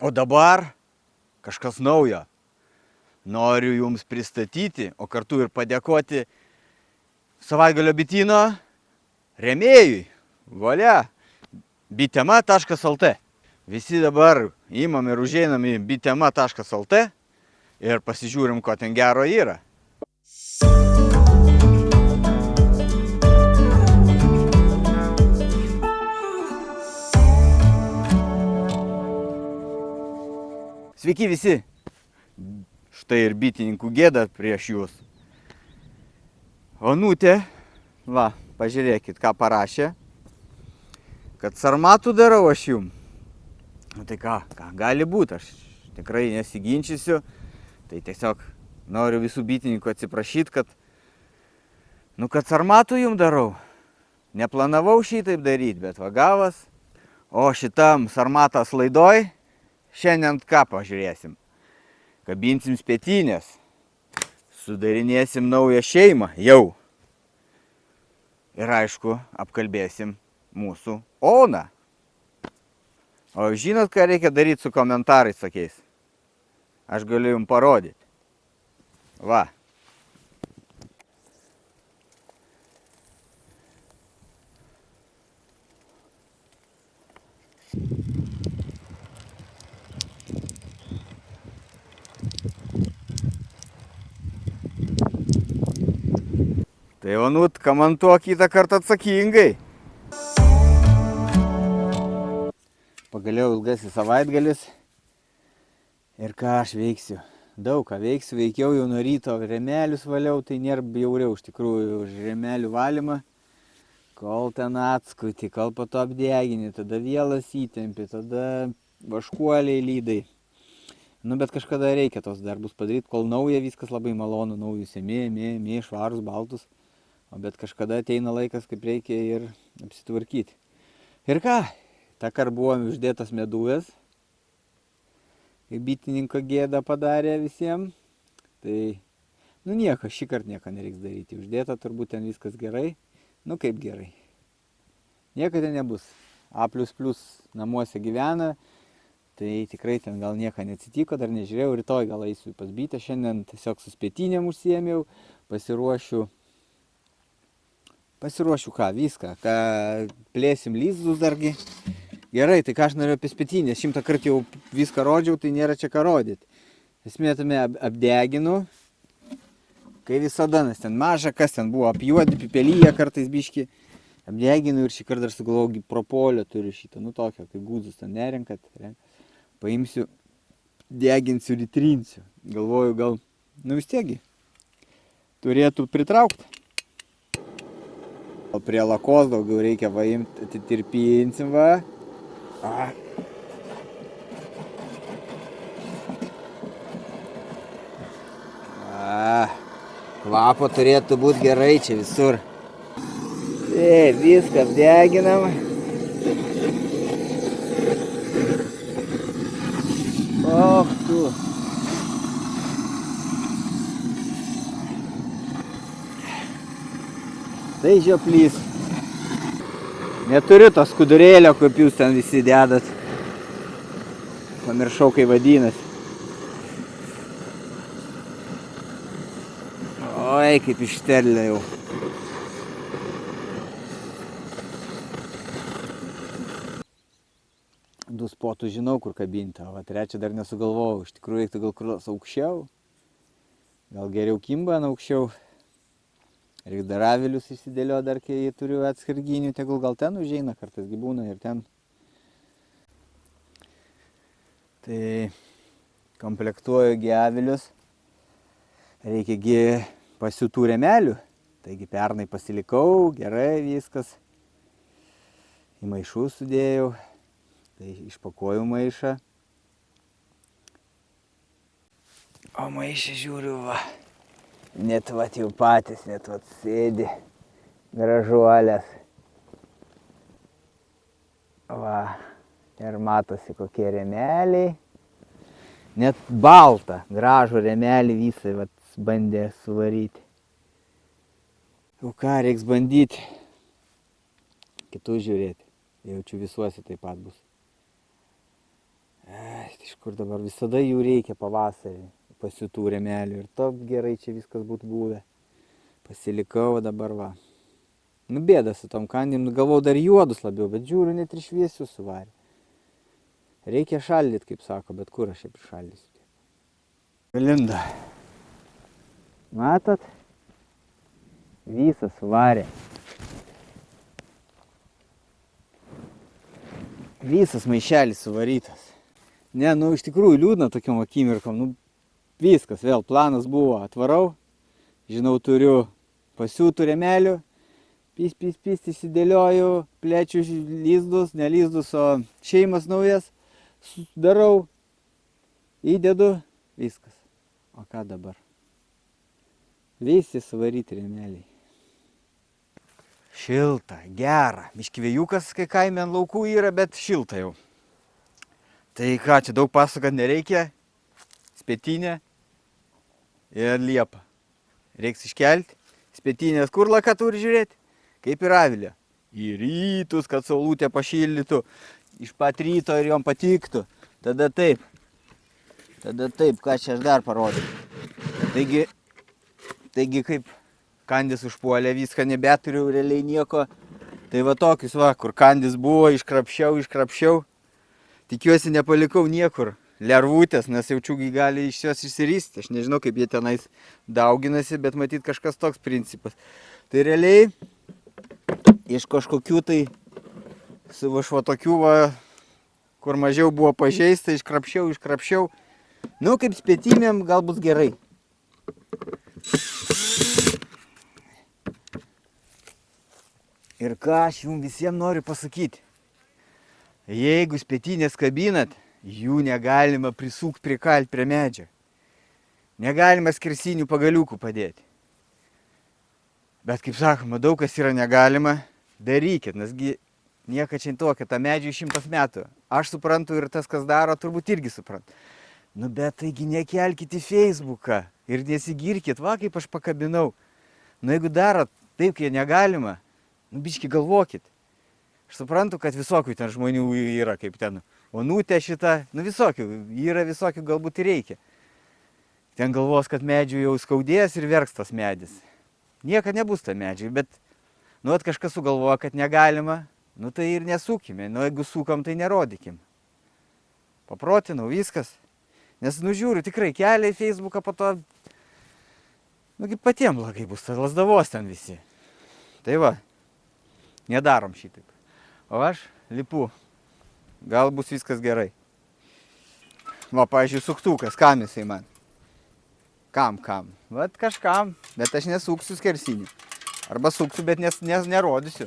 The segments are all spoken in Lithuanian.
O dabar kažkas naujo. Noriu jums pristatyti, o kartu ir padėkoti savaitgalio bityno rėmėjui. Valia, bitema.lt. Visi dabar imam ir užeinam į bitema.lt ir pasižiūrim, ko ten gero yra. Sveiki visi! Štai ir bitininkų gėda prieš jūs. Onutė, va, pažiūrėkit, ką parašė, kad sarmatų darau aš jum. Nu tai ką gali būti, aš tikrai nesiginčysiu, tai tiesiog noriu visų bitininkų atsiprašyti, kad sarmatų jum darau. Neplanavau šitaip daryti, bet va gavas. O šitam sarmatas laidoj šiandien ką pažiūrėsim. Kabinsim spėtynės, sudarinėsim naują šeimą jau. Ir aišku, apkalbėsim mūsų Oną. O žinot, ką reikia daryti su komentarais tokiais? Aš galiu jums parodyti. Va. Tai Onut, komentuok kitą kartą atsakingai. Pagaliau ilgasis savaitgalis. Ir ką aš veiksiu? Daug ką veiksiu. Veikiau jau nuo ryto rėmelius valiau, tai nėra bjauriau iš tikrųjų už rėmelių valymą. Kol ten atskuti, kol po to apdegini, tada vielas įtempi, tada vaškuoliai lydai. Nu, bet kažkada reikia tos darbus padaryti, kol nauja viskas labai malonu, naujus ėmė, švarus, baltus. O bet kažkada ateina laikas, kaip reikia ir apsitvarkyti. Ir ką? Takar buvom uždėtas meduvės. Kaip bitininko gėda padarė visiems. Tai, nu nieko, šį kartą nieko nereiks daryti. Uždėta turbūt ten viskas gerai. Nu kaip gerai. Nieko ten nebus. A++ namuose gyvena. Tai tikrai ten gal nieko neatsitiko, dar nežiūrėjau. Rytoj gal eisiu pas bitę. Šiandien tiesiog su spėtynėm užsiėmiau. Pasiruošiu ką, viską, ką plėsim lizdus dargi. Gerai, tai ką aš noriu apie spėtynės, 100 kartų jau viską rodžiau, tai nėra čia ką rodyti. Esmė tame apdeginu, kai visada, nes ten maža, kas ten buvo, apjuodi, pipelyje kartais biški. Apdeginu ir šį kartą dar sugalvojau propolio turiu šitą, nu tokio, kai gūdzus ten nerenkat. Paimsiu, deginsiu ir įtrinsiu. Galvoju gal, nu vis tiegi, turėtų pritraukti. O prie lakos daugiau reikia vaimti, atitirpinsim va. Kvapo turėtų būti gerai čia visur. Viską apdeginam. Och tu. Tai žioplys. Neturiu to skudurėlio, kaip jūs ten visi dedat. Pamiršau, kai vadinasi. Oi, kaip išterlė jau. Du spotus žinau, kur kabinti, o trečią dar nesugalvojau. Iš tikrųjų, reiktų gal kur aukščiau. Gal geriau kimba aukščiau. Reikia dar avilius įsidėlio, dar kai turiu atskarginių, tegul gal ten užeina, kartais gyvūna ir ten. Tai komplektuoju avilius. Reikia pasiūtų rėmelių. Taigi pernai pasilikau, gerai viskas. Į maišus sudėjau. Tai išpakuoju maišą. O maišą žiūriu va. Net vat jau patys, net vat sėdi gražuolės. Va, ir matosi kokie rėmeliai. Net baltą, gražų rėmelį visai vat bandė suvaryti. Jau ką, reiks bandyti kitus žiūrėti. Jaučiu visuose taip pat bus. Tai iš kur dabar visada jų reikia pavasarį, pasiūtų remelių ir top gerai čia viskas būtų buvę. Pasilikau dabar va. Nu bėda su tom kandėm, galvau dar juodus labiau, bet žiūriu net ir šviesius suvarė. Reikia šaldyti, kaip sako, bet kur aš čia prišaldysiu. Linda. Matot? Visas suvarė. Visas maišelis suvarytas. Ne, nu iš tikrųjų liūdna tokiom akimirkom. Nu, viskas, vėl planas buvo. Atvarau, žinau, turiu pasiūtų remelių. Pys, įsidėlioju, plečiu lizdus, ne lizdus, o šeimas naujas. Darau, įdedu, viskas. O ką dabar? Visi suvaryti remeliai. Šilta, gera. Miškivėjukas, kai kaime ant laukų yra, bet šilta jau. Tai ką, čia daug pasakot nereikia. Spėtinė ir liepa. Reiks iškelti. Spėtinės kur laka turi žiūrėti? Kaip ir avilė. Į rytus, kad saulutė pašildytų. Iš pat ryto ir jom patiktų. Tada taip. Ką čia aš dar parodžiau. Taigi kaip kandis užpuolė, viską nebeturiu, realiai nieko. Tai va tokius va, kur kandis buvo, iškrapščiau. Tikiuosi nepalikau niekur lervutės, nes jaučiu, gali iš jos išsiristi. Aš nežinau, kaip jie tenais dauginasi, bet matyt kažkas toks principas. Tai realiai iš kažkokių tai va tokių va, kur mažiau buvo pažeista, iškrapščiau. Nu, kaip spėtinėm, gal bus gerai. Ir ką aš jums visiems noriu pasakyti. Jeigu spėtinės kabinat, jų negalima prisūkt prikalt prie medžio. Negalima skersinių pagaliukų padėti. Bet kaip sakoma, daug kas yra negalima, darykit, nesgi nieka čia tokia, ta medžiui 100 metų. Aš suprantu ir tas, kas daro, turbūt irgi supranta. Nu bet taigi nekelkit į Facebooką ir nesigirkit, va kaip aš pakabinau. Nu jeigu darot taip, kai negalima, nu biški galvokit. Aš suprantu, kad visokių ten žmonių yra, kaip ten onutė šita, nu visokių, galbūt ir reikia. Ten galvos, kad medžiui jau skaudės ir verks tas medis. Nieka nebus ta medžiai, bet nu kažkas sugalvoja, kad negalima, nu tai ir nesukime, nu jeigu sukam, tai nerodykim. Paprotinau, viskas. Nes nužiūriu, tikrai kelia į Facebooką po to, nu kaip patiem blogai bus, tas lasdavos ten visi. Tai va, nedarom šitaip. O aš lipu, gal bus viskas gerai. Va, pavyzdžiui, suktukas, kam jisai man? Kam? Vat kažkam, bet aš nesuksiu skersinių. Arba suksiu, bet nerodysiu.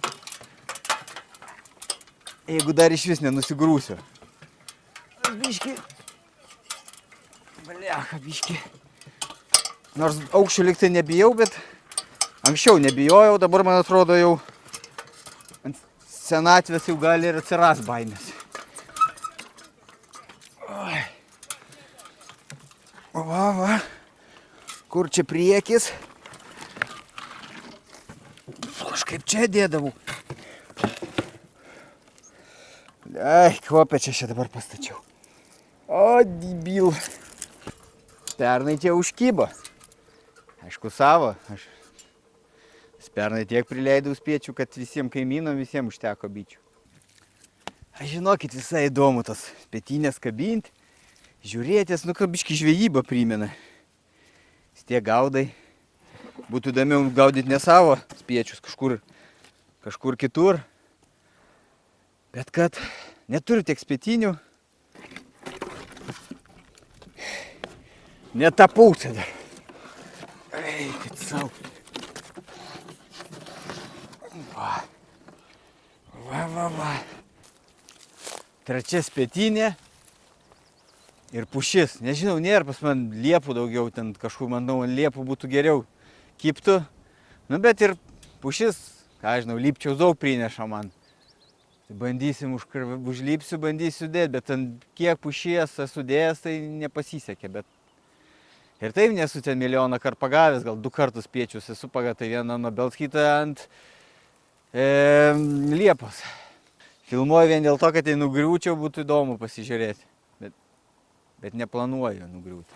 Jeigu dar iš vis nenusigrūsiu. Biški. Blecha, biški. Nors aukščių lyg tai nebijau, bet anksčiau nebijojau, dabar man atrodo jau ant senatvės jau gali ir atsiras baimės. Va. Kur čia priekis? Kažkaip čia dėdavau. Ai, kvapia čia dabar pastačiau. O, debil. Pernai čia užkybo. Aišku, savo. Aš pernai tiek prileidau spiečių, kad visiems kaimynom, visiems užteko bičių. Aš žinokit, visai įdomu tas spėtinės kabinti. Žiūrėtis, nu, biški žvejybą primena. Tie gaudai. Būtų įdomiau gaudyti ne savo spiečius kažkur kitur. Bet kad neturiu tiek spėtinių. Netapau tada. Eikit sau. Va. Trečia spėtinė. Ir pušis. Nežinau, nėra pas man liepų daugiau, ten kažkur, manau, liepų būtų geriau kiptų. Nu, bet ir pušis, ką žinau, lypčiaus daug prineša man. Tai bandysim, užlypsiu, bandysiu dėti, bet ten kiek pušies esu dėjęs, tai nepasisekė. Bet ir taip nesu ten milijoną kartų pagavęs, gal 2 kartus spiečius esu pagavęs, tai vieną nuo Belts, kitą ant liepos. Filmuoju vien dėl to, kad tai nugriūčiau, būtų įdomu pasižiūrėti. Bet bet neplanuoju nugriūti.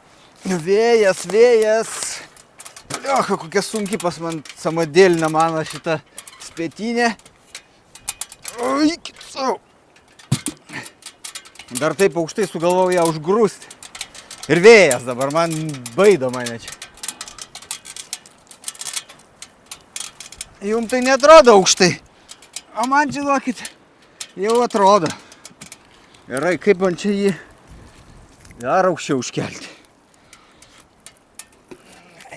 Vėjas. Liocha, kokia sunki pas man samadėlinė mano šita spėtinė. Oi, kitsau. Dar taip aukštai sugalvojau ją užgrūsti. Ir vėjas dabar man baido mane čia. Jums tai neatrodo aukštai. O man, žinokit, jau atrodo. Gerai, kaip man čia jį dar aukščiau užkelti.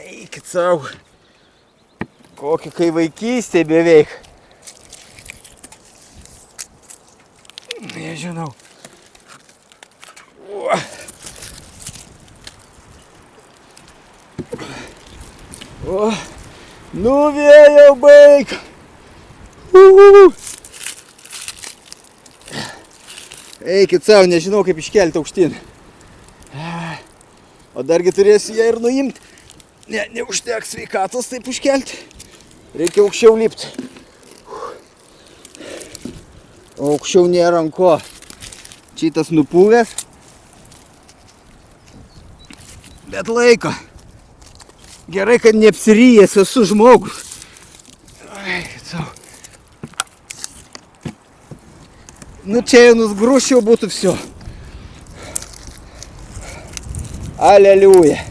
Eikit savo. Kokia kai vaikystė beveik. Nežinau. O, nuvėjau, baig. Eikit savo, nežinau kaip iškelti aukštyn. O dargi turėsiu ją ir nuimti. Ne, neužteks sveikatos taip užkelti. Reikia aukščiau lipti. O aukščiau nėra ant ko. Šitas nupūvęs. Bet laiko. Gerai, kad neapsiryjęs esu žmogus. Eikit savo. Nu čia jau nusgrūščiau būtų viso. Aleliuja.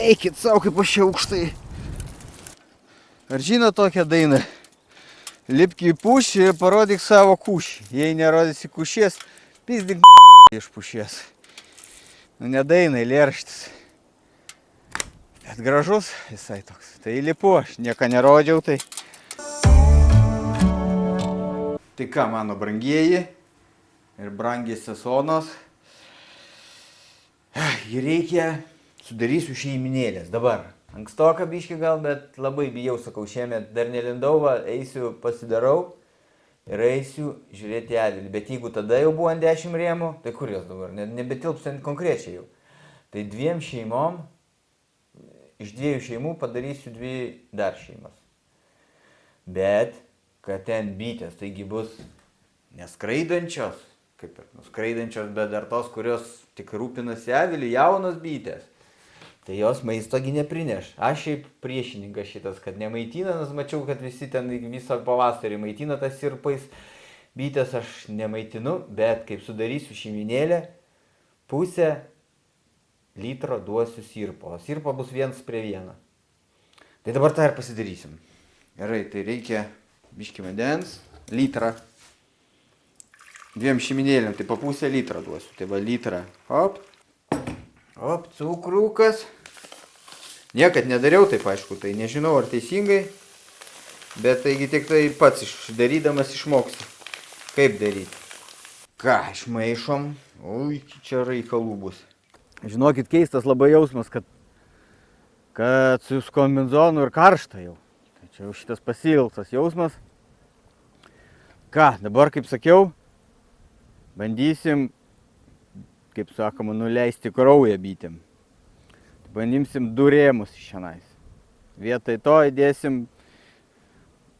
Eikit savo, kaip aš čia aukštai. Ar žino tokią dainą? Lipki į pušį ir parodyk savo kušį. Jei nerodysi kušies, pizdik iš pušies. Nu ne daina, eilėraštis. Bet gražus visai toks. Tai lipu, aš nieko nerodžiau, tai. Tai ką, mano brangieji ir brangiai sesonos. Jį reikia, sudarysiu šeiminėlės dabar. Ankstoka biški gal, bet labai bijau, sakau, šiemet dar nelindau, va, eisiu pasidarau ir eisiu žiūrėti avilį. Bet jeigu tada jau buvo ant 10 rėmų, tai kur jos dabar? Nebetilps ant konkrečiai jau. Tai 2 šeimom, iš 2 šeimų padarysiu 2 dar šeimas. Bet, kad ten bitės, taigi bus neskraidančios, kaip ir nuskraidančios, bet dar tos, kurios tik rūpinasi avilį, jaunos bitės. Tai jos maistogi neprineš. Aš šiaip priešininkas šitas, kad nemaitina, nes mačiau, kad visi ten visą pavasarį maitina tas sirpais. Bitės aš nemaitinu, bet kaip sudarysiu šeiminėlę, pusę litro duosiu sirpo. O sirpo bus 1:1. Tai dabar tą ir pasidarysim. Gerai, tai reikia biškį vandens, litrą. 2 šeiminėlėm, tai po pusę litro duosiu. Tai va litrą. Hop. Hop, cukrukas. Niekad nedariau taip, aišku, tai nežinau ar teisingai, bet taigi tik tai pats darydamas išmoksiu, kaip daryti. Ką, išmaišom, ui, čia reikalų bus. Žinokit, keistas labai jausmas, kad su kombinzonu ir karšta jau. Tai čia jau šitas pasilgtas jausmas. Ką, dabar, kaip sakiau, bandysim, kaip sakoma, nuleisti kraują bitėm. Bandymsim 2 rėmus iš šiandien. Vietoj to įdėsim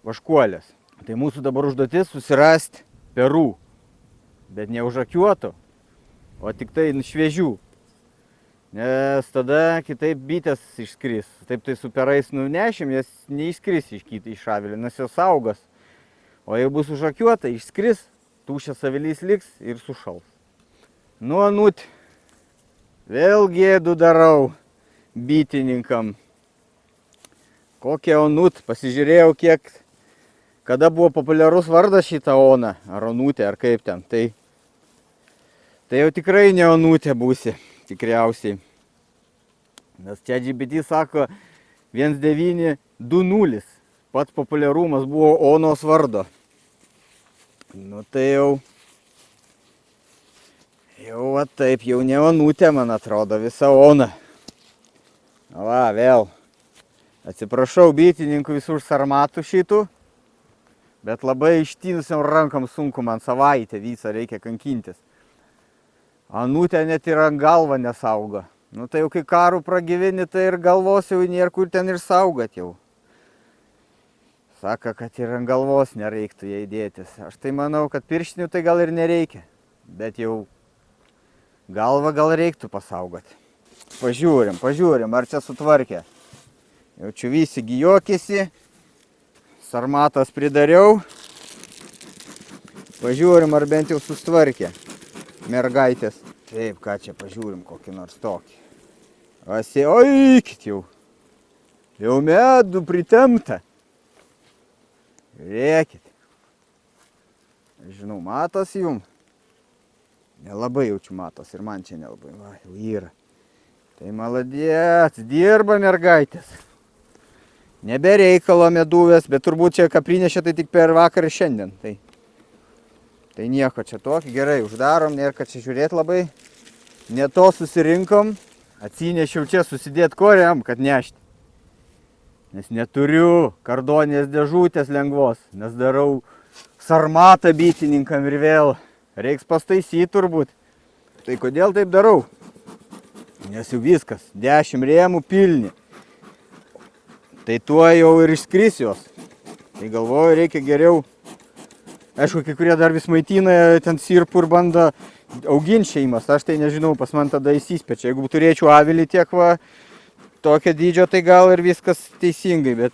vaškuolės. Tai mūsų dabar užduotis susirasti perų, bet ne užakiuotų, o tik tai šviežių. Nes tada kitaip bitės išskris. Taip tai su perais nunešim, jas neišskris iš avilio, nes jos saugos. O jei bus užakiuota, išskris, tuščias avilys liks ir sušals. Nu, anut, vėl gėdų darau bitininkam. Kokia onut, pasižiūrėjau kada buvo populiarus vardas šitą oną, ar onutė, ar kaip ten. Tai jau tikrai ne onutė būsi, tikriausiai. Nes čia ChatGPT sako 1920, pats populiarumas buvo onos vardo. Nu tai jau va taip, jau ne onutė, man atrodo, visa ona. Va, vėl. Atsiprašau bitininkų visų sarmatų šitų, bet labai ištinusiam rankam sunku, man savaitę visą reikia kankintis. Anutė net ir ant galvą nesaugo. Nu tai jau kai karų pragyveni, tai ir galvos jau nėra kur ten ir saugot jau. Saka, kad ir ant galvos nereiktų jai dėtis. Aš tai manau, kad pirštinių tai gal ir nereikia, bet jau Galvą gal reiktų pasaugoti. Pažiūrim, ar čia sutvarkė. Jaučiu visi gijokėsi. Sarmatas pridariau. Pažiūrim, ar bent jau sustvarkė. Mergaitės. Taip, ką čia pažiūrim, kokį nors tokį. Oikit jau. Jau medų pritempta. Žiūrėkit. Žinau, matos jum. Nelabai jaučiu matos ir man čia nelabai. Va, jau yra. Tai maladėts, dirba mergaitės. Nebereikalo meduvės, bet turbūt čia kaprinešė tai tik per vakarą šiandien. Tai nieko čia tokį, gerai, uždarom, nėra kad čia žiūrėt labai. Ne to susirinkom, atsinešiau čia susidėt koriam, kad nešti. Nes neturiu kardonės dėžutės lengvos, nes darau sarmatą bitininkam ir vėl. Reiks pastaisyti turbūt. Tai kodėl taip darau? Nes jau viskas, 10 rėmų pilni. Tai tuo jau ir išskris jos. Tai galvoju, reikia geriau. Aišku, kai kurie dar vis maitina ten sirpų ir bando auginti šeimas. Aš tai nežinau, pas man tada įsispečia. Jeigu turėčiau avilį tiek va, tokio dydžio, tai gal ir viskas teisingai. Bet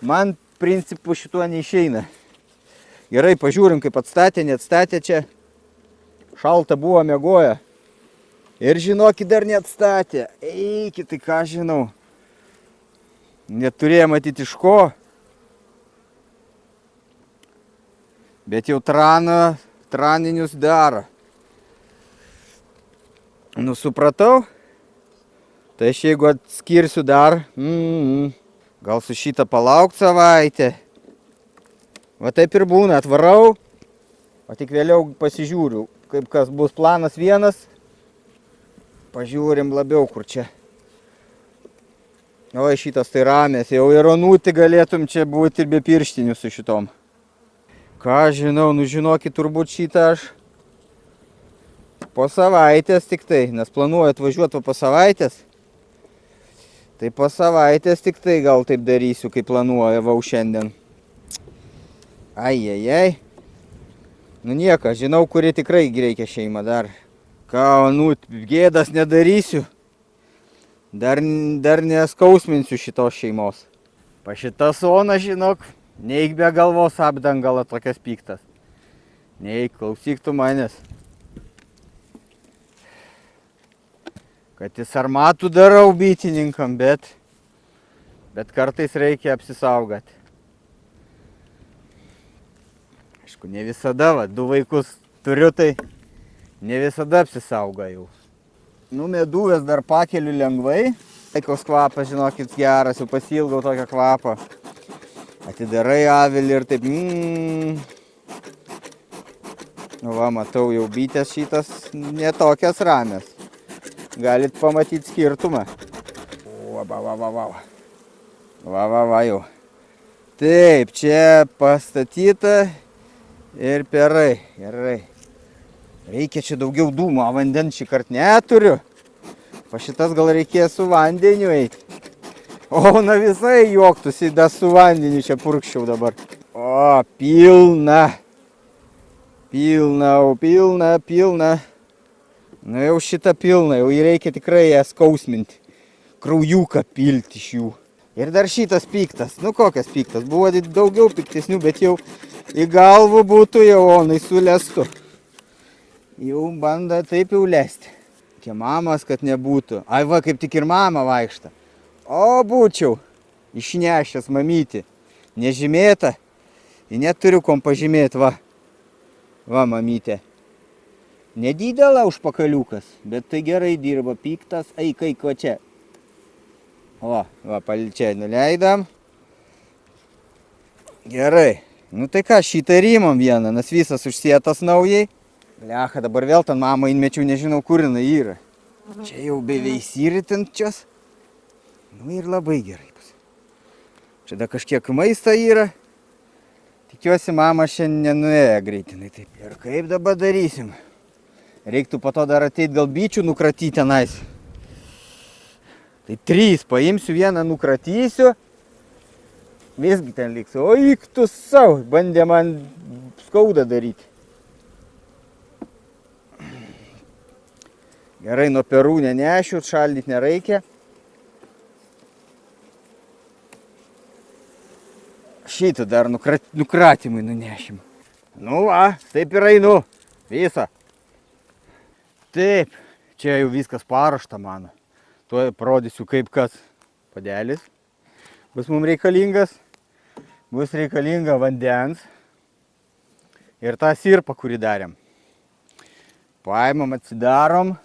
man principų šituo neišeina. Gerai, pažiūrim, kaip atstatė, neatstatė čia. Šalta buvo, miegoja. Ir žinokit, dar neatstatė. Eikit, tai ką žinau. Neturėjo matyti iš ko. Bet jau traninius daro. Nu, supratau. Tai aš jeigu atskirsiu dar, gal su šitą palauk savaitę. Va taip ir būna, atvarau, o tik vėliau pasižiūriu, kaip kas bus planas vienas. Pažiūrim labiau, kur čia. O, šitas tai ramės, jau ir onutį galėtum čia būti ir be pirštinių su šitom. Ką žinau, nu žinokit, turbūt šitą aš po savaitės tik tai, nes planuoju atvažiuoti po savaitės. Tai po savaitės tik tai gal taip darysiu, kaip planuoju šiandien. Ai. Nu nieko, žinau, kuri tikrai reikia šeimą dar. Ką, nu, gėdas nedarysiu. Dar neskausminsiu šitos šeimos. Pa šitą soną, žinok, neik be galvos apdangalą tokias piktas. Neik, klausyk tu manęs. Kad į sarmatų darau bitininkam, bet kartais reikia apsisaugoti. Aišku, ne visada, va, 2 vaikus turiu, tai ne visada apsisaugau. Nu, meduvės dar pakeliu lengvai. Koks kvapas, žinokit, geras, jau pasilgau tokią kvapą. Atidarai avilį ir taip, Nu, va, matau, jau bitės šitas netokias ramės. Galit pamatyti skirtumą. Va, jau. Taip, čia pastatyta ir perai. Gerai. Reikia čia daugiau dūmo, vandens šį kartą neturiu. Pa šitas gal reikės su vandeniu eiti. O, na visai juoktųsi, da su vandeniu čia purkščiau dabar. O, pilna. Pilna. Nu jau šitą pilna, jau reikia tikrai ją skausminti. Kraujuką pilti iš jų. Ir dar šitas piktas. Nu kokias piktas, buvo daugiau piktesnių, bet jau į galvą būtų jau onai sulestų. Jau bando taip jau lesti. Tie mamas, kad nebūtų. Ai va, kaip tik ir mama vaikšta. O, būčiau išnešęs mamytį. Nežymėta. Ir neturiu kom pažymėti, va. Va, mamytė. Nedidelė užpakaliukas, bet tai gerai dirba. Piktas. Ai, kaip va čia. O, va, čia nuleidam. Gerai. Nu tai ką, šitą rimam vieną, nes visas užsietas naujai. Blecha, dabar vėl ten mamą įmečiau, nežinau, kur jinai yra. Čia jau beveik įritinčios. Nu ir labai gerai. Čia dar kažkiek maisto yra. Tikiuosi, mama šiandien nuėjo greitinai taip. Ir kaip dabar darysim? Reiktų po to dar ateit gal bičių nukratyti tenais. Tai 3 paimsiu, vieną nukratysiu. Visgi ten liks. O, iktus savo, bandė man skaudą daryti. Gerai, nuo perų nenešiu, šaldyti nereikia. Šitą dar nukratymui nunešim. Nu va, taip ir einu. Visą. Taip, čia jau viskas paruošta mano. Tuoj parodysiu kaip kas padelis. Bus mums reikalingas. Bus reikalinga vandens. Ir tą sirpą, kurį darėm. Paimam, atsidarom.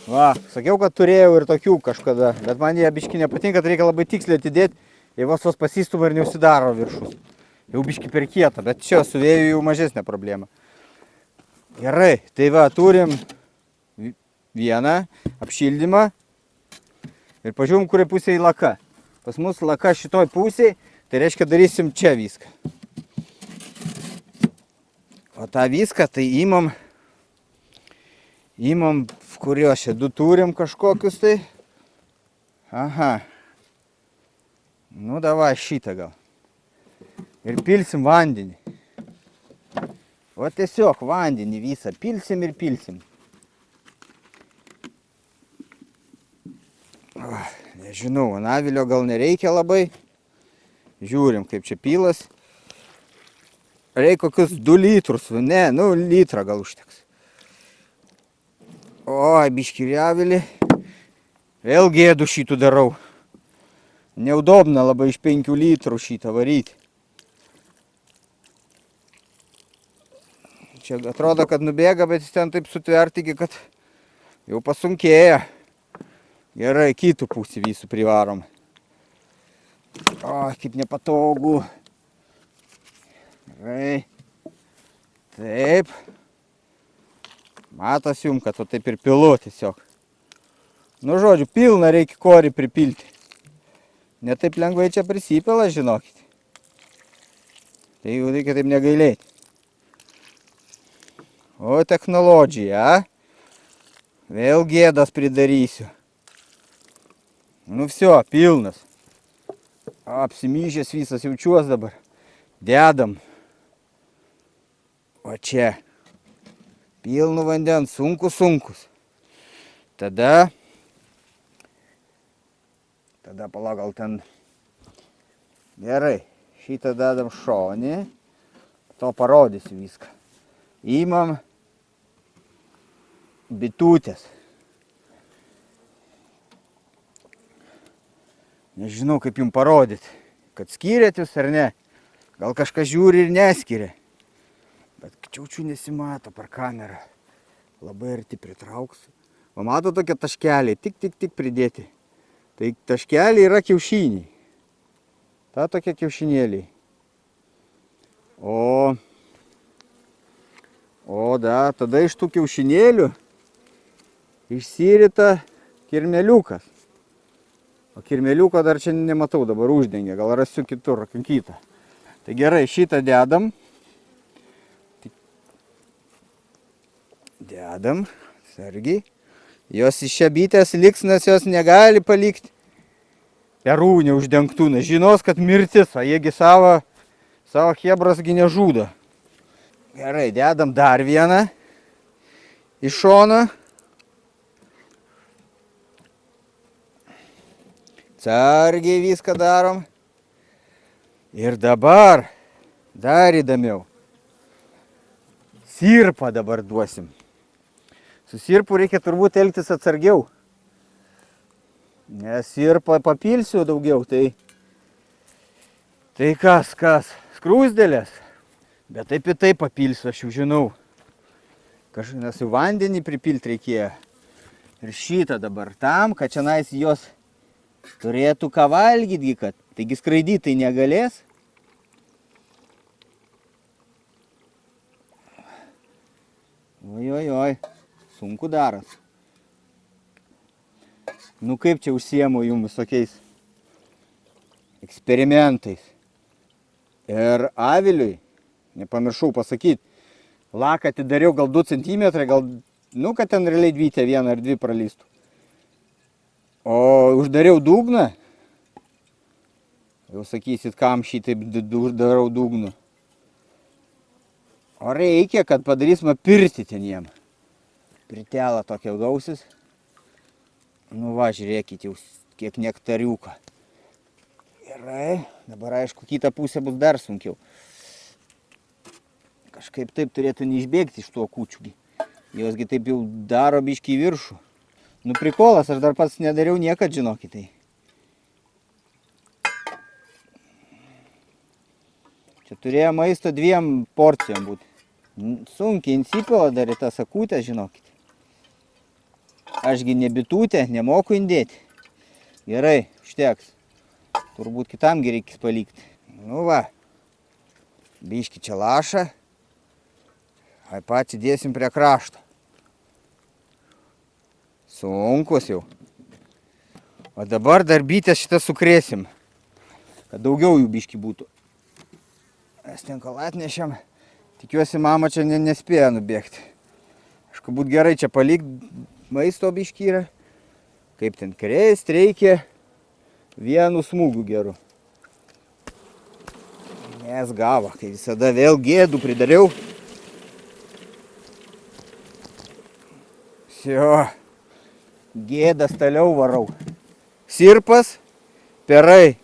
Va, sakiau, kad turėjau ir tokių kažkada, bet man jie biški nepatinka, kad reikia labai tiksliai atidėti, jei vos pasistuma ir neužsidaro viršus. Jau biški per kietą, bet čia su vėju jau mažesnė problema. Gerai, tai va, turim vieną apšildymą ir pažiūrim, kuriai pusėje laka. Pas mus laka šitoj pusėje, tai reiškia darysim čia viską. O tą viską tai imam, kuriuos čia du turim kažkokius tai. Aha. Nu, davai šitą gal. Ir pilsim vandenį. O tiesiog vandenį visą pilsim ir pilsim. Nežinau, avilio gal nereikia labai. Žiūrim, kaip čia pilas. Reikia kokius 2 litrus, ne, litrą gal užteks. Oi, biškį avilį. Vėl gėdu šitų darau. Neudobna labai iš 5 litrų šitą varyti. Čia atrodo, kad nubėga, bet jis ten taip sutvertigi, kad jau pasunkėja. Gerai, kitų pusį visų privarom. O, kaip nepatogu. Gerai. Taip. Matas jum, kad o taip ir pilu tiesiog. Nu, žodžiu, pilną reikia korį pripilti. Ne taip lengvai čia prisipila, žinokit. Tai jau reikia taip negailėti. O, technologija. Vėl gėdas pridarysiu. Nu, visio, pilnas. Apsimyžęs visas jaučiuos dabar. Dedam. O čia. Pilnu vandens, sunkus. Tada palauk, gal ten. Gerai, šitą dedam šonį. To parodysiu viską. Imam bitutės. Nežinau, kaip jums parodyti, kad skyrėt jūs ar ne. Gal kažkas žiūri ir neskiria. Bet čiaučių nesimato per kamerą. Labai arti pritrauksiu. O mato tokie taškeliai, tik pridėti. Tai taškeliai yra kiaušiniai. Ta tokie kiaušinėliai. Tada iš tų kiaušinėlių išsirita kirmeliukas. O kirmeliuko dar čia nematau, dabar uždengia. Gal rasiu kitur, kitą. Tai gerai, šitą dedam. Dedam, sargiai. Jos iš čia bitės liks, nes jos negali palikti perų neuždengtų. Žinos, kad mirtis, o jiegi savo chebrasgi nežudo. Gerai, dedam dar vieną iš šono. Sargiai viską darom. Ir dabar dar įdomiau. Sirpą dabar duosim. Su sirpu reikia turbūt elgtis atsargiau. Nes sirpą papilsiu daugiau, tai kas, skrūsdėlės. Bet taip ir taip papilsiu, aš jau žinau. Nes jau vandenį pripilti reikėjo. Ir šitą dabar tam, kad šiandien jos turėtų ką valgyti, kad taigi skraidyti tai negalės. Oi. Sunku daras. Nu kaip čia užsiemu jums visokiais eksperimentais. Ir aviliui, nepamiršau pasakyti, laką atidariau gal 2 cm, gal, kad ten realiai dvytė 1 ar 2 pralystų. O uždariau dugną. Jau sakysit, kam šitaip uždarau dugną. O reikia, kad padarysim pirtį ten jiem. Pritelą tokia gausis. Nu va, žiūrėkit, jau kiek nektariuko. Gerai, dabar aišku, kitą pusę bus dar sunkiau. Kažkaip taip turėtų neišbėgti iš tuo kūčių. Josgi taip jau daro biškį į viršų. Nu prikolas, aš dar pats nedariau niekad, žinokitai. Čia turėjo maisto 2 porcijom būti. Sunkiai insipila dar į tą sakutę, žinokit. Ašgi ne bitutė, nemoku indėti. Gerai, užteks. Turbūt kitamgi reikės palikti. Nu va, biškį čia laša. Ai patį dėsim prie krašto. Sunkus jau. O dabar dar bitės šitą sukrėsim, kad daugiau jų biškį būtų. Mes ten kol atnešėm. Tikiuosi, mama čia nespėja nubėgti. Aišku, būt gerai čia palikti maisto biškį yra. Kaip ten krėst reikia vienu smūgiu geru. Nes gavo, kai visada vėl gėdų pridariau. Sio, gėdas toliau varau. Sirpas, perai,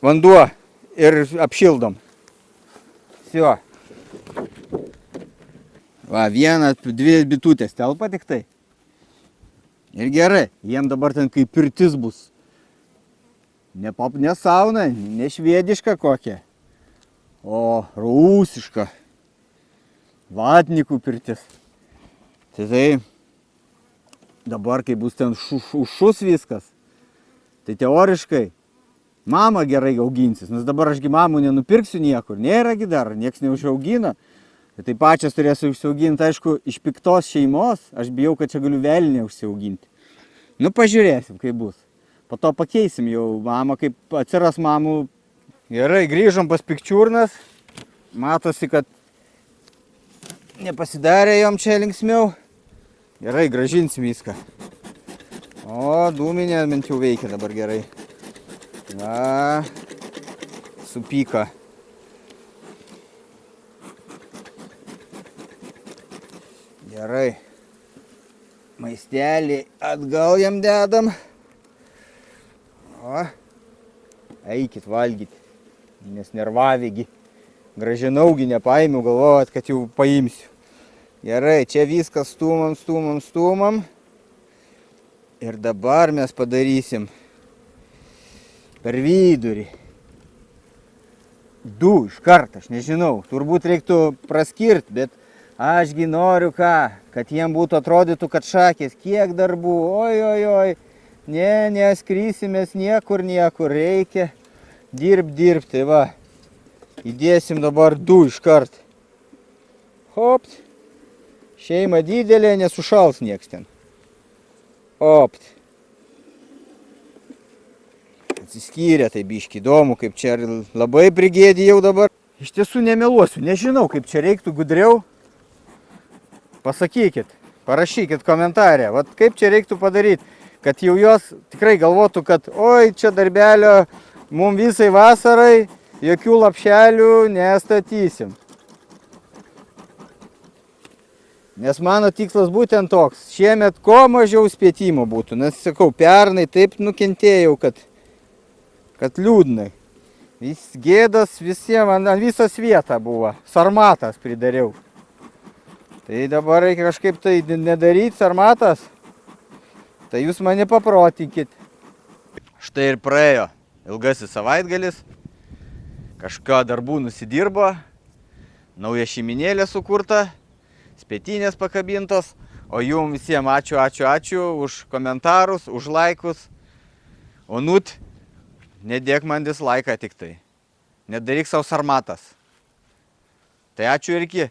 vanduo ir apšildom. Sio. Va, 1-2 bitutės telpa tik tai. Ir gerai, jiem dabar ten kaip pirtis bus. Ne sauna, ne švediška kokia, o rusiška. Vatnikų pirtis. Tai dabar, kai bus ten šus viskas, tai teoriškai mama gerai auginsis, nes dabar ašgi mamų nenupirksiu niekur, nėragi dar, nieks neužaugina. Tai pačias turėsiu užsiauginti, aišku, iš piktos šeimos, aš bijau, kad čia galiu velnį užsiauginti. Nu, pažiūrėsim, kaip bus. Po to pakeisim jau mamą, kaip atsiras mamų. Gerai, grįžom pas pikčiurnas. Matosi, kad nepasidarė jom čia linksmiau. Gerai, grąžinsim viską. O, dūminė bent jau veikia dabar gerai. Va, supyka. Gerai. Maistelį atgal jam dedam. O, eikit valgyti, nes nervavėgi. Gražinaugi nepaėmiau, galvojat, kad jau paimsiu. Gerai, čia viskas stūmam. Ir dabar mes padarysim per vidurį. 2 iš karto, aš nežinau, turbūt reiktų praskirti, bet ašgi noriu ką, kad jiem būtų atrodytų, kad šakės, kiek darbų, oi. Neskrysimės niekur, reikia dirbti, va. Įdėsim dabar 2 iš karto. Hopt. Šeima didelė, nesušals nieks ten. Opt. Atsiskyrė, tai biški įdomu, kaip čia labai prigėdė jau dabar. Iš tiesų nemeluosiu, nežinau, kaip čia reiktų gudriau. Pasakykit, parašykit komentarę, vat kaip čia reiktų padaryti, kad jau jos tikrai galvotų, kad oi, čia darbelio mum visai vasarai, jokių lapšelių nestatysim. Nes mano tikslas būtent toks, šiemet kuo mažiau spėtimų būtų, nes sakau, pernai taip nukentėjau, kad liūdnai. Gėdas visiems, ant visos vieta buvo, sarmatas pridariau. Tai dabar reikia kažkaip tai nedaryti sarmatas, tai jūs mane paprotinkit. Štai ir praėjo ilgasis savaitgalis, kažką darbų nusidirbo, nauja šeiminėlė sukurta, spėtinės pakabintos, o jum visiems ačiū už komentarus, už laikus. Onut, nedėk man dislaiką tik tai, nedaryk savo sarmatas. Tai ačiū ir iki.